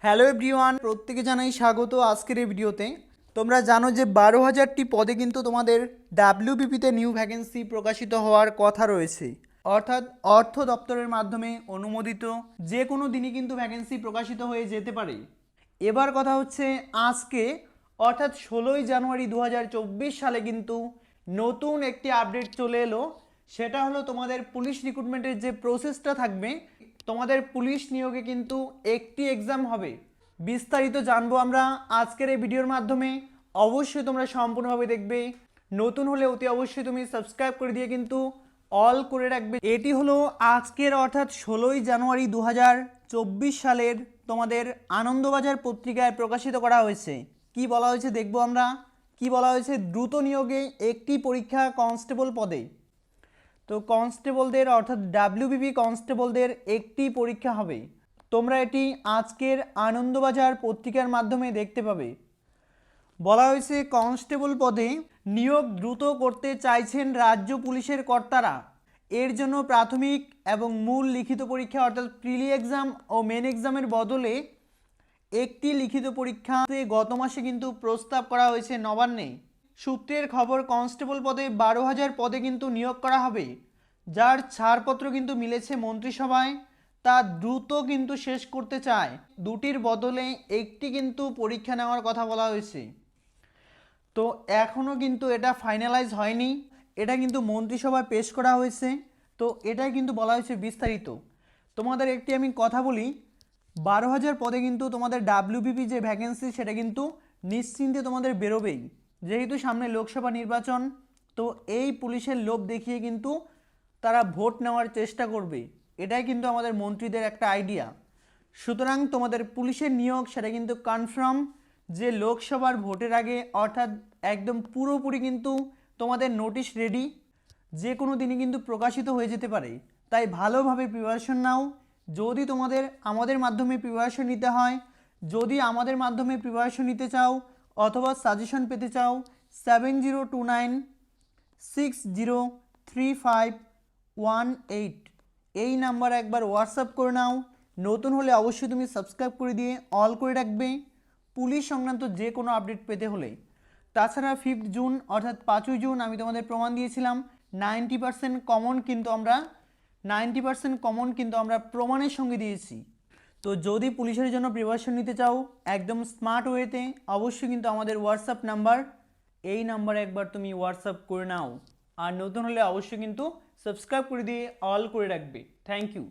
Hello everyone, প্রত্যেকে জানাই স্বাগত আজকের এই ভিডিওতে। তোমরা জানো যে 12,000টি পদে কিন্তু তোমাদের ডাব্লিউবিপিতে নিউ ভ্যাকেন্সি প্রকাশিত হওয়ার কথা রয়েছে, অর্থাৎ অর্থ দপ্তরের মাধ্যমে অনুমোদিত যে কোনো দিনই কিন্তু ভ্যাকেন্সি প্রকাশিত হয়ে যেতে পারে। এবার কথা হচ্ছে আজকে অর্থাৎ 16ই জানুয়ারি 2024 সালে কিন্তু নতুন একটি আপডেট চলে এলো। সেটা হলো তোমাদের পুলিশ রিক্রুটমেন্টের যে প্রসেসটা থাকবে, তোমাদের পুলিশ নিয়োগে কিন্তু একটি এক্সাম হবে। বিস্তারিত জানবো আমরা আজকের এই ভিডিওর মাধ্যমে। অবশ্যই তোমরা সম্পূর্ণভাবে দেখবে। নতুন হলে অতি অবশ্যই তুমি সাবস্ক্রাইব করে দিয়ে কিন্তু অল করে রাখবে। এটি হলো আজকের অর্থাৎ 16ই জানুয়ারি 2024 সালের তোমাদের আনন্দবাজার পত্রিকায় প্রকাশিত করা হয়েছে। কি বলা হয়েছে দেখবো আমরা। কি বলা হয়েছে, দ্রুত নিয়োগে একটি পরীক্ষা কনস্টেবল পদে। তো কনস্টেবলদের অর্থাৎ ডাব্লিউবিপি কনস্টেবলদের একটি পরীক্ষা হবে। তোমরা এটি আজকের আনন্দবাজার পত্রিকার মাধ্যমে দেখতে পাবে। বলা হয়েছে কনস্টেবল পদে নিয়োগ দ্রুত করতে চাইছেন রাজ্য পুলিশের কর্তারা। এর জন্য প্রাথমিক এবং মূল লিখিত পরীক্ষা অর্থাৎ প্রিলি এক্সাম ও মেন এক্সামের বদলে একটি লিখিত পরীক্ষাতে গত মাসে কিন্তু প্রস্তাব করা হয়েছে নবান্নে। সূত্রের খবর, কনস্টেবল পদে 12,000 পদে কিন্তু নিয়োগ করা হবে, যার ছাড়পত্র কিন্তু মিলেছে মন্ত্রিসভায়। তা দ্রুত কিন্তু শেষ করতে চায়। দুটির বদলে একটি কিন্তু পরীক্ষা নেওয়ার কথা বলা হয়েছে। তো এখনও কিন্তু এটা ফাইনালাইজ হয়নি, এটা কিন্তু মন্ত্রিসভায় পেশ করা হয়েছে। তো এটাই কিন্তু বলা হয়েছে বিস্তারিত। তোমাদের একটি আমি কথা বলি, 12,000 পদে কিন্তু তোমাদের ডাব্লিউবিপি যে ভ্যাকেন্সি সেটা কিন্তু নিশ্চিন্তে তোমাদের বেরোবেই, যেহেতু সামনে লোকসভা নির্বাচন। তো এই পুলিশের লোভ দেখিয়ে কিন্তু তারা ভোট নেওয়ার চেষ্টা করবে, এটাই কিন্তু আমাদের মন্ত্রীদের একটা আইডিয়া। সুতরাং তোমাদের পুলিশের নিয়োগ সেটা কিন্তু কনফার্ম যে লোকসভার ভোটের আগে অর্থাৎ একদম পুরোপুরি কিন্তু তোমাদের নোটিশ রেডি, যে কোনো দিনই কিন্তু প্রকাশিত হয়ে যেতে পারে। তাই ভালোভাবে প্রিপারেশন নাও। যদি তোমাদের আমাদের মাধ্যমে প্রিপারেশন নিতে হয়, যদি আমাদের মাধ্যমে প্রিপারেশন নিতে চাও অথবা সাজেশন পেতে চাও, 7029603518 এই নাম্বারে একবার হোয়াটসঅ্যাপ করে নাও। নতুন হলে অবশ্যই তুমি সাবস্ক্রাইব করে দিয়ে অল করে রাখবে পুলিশ সংক্রান্ত যে কোনো আপডেট পেতে হলে। তাছাড়া 5 জুন অর্থাৎ 5ই জুন আমি তোমাদের প্রমাণ দিয়েছিলাম 90% কমন কিন্তু আমরা প্রমাণের সঙ্গে দিয়েছি। তো যদি পুলিশের জন্য প্রিপারেশন নিতে চাও একদম স্মার্ট ওয়েতে, অবশ্যই কিন্তু আমাদের হোয়াটসঅ্যাপ নাম্বার, এই নাম্বারে একবার তুমি হোয়াটসঅ্যাপ করে নাও। আর নতুন হলে অবশ্যই কিন্তু সাবস্ক্রাইব করে দিয়ে অল করে রাখবে। Thank you.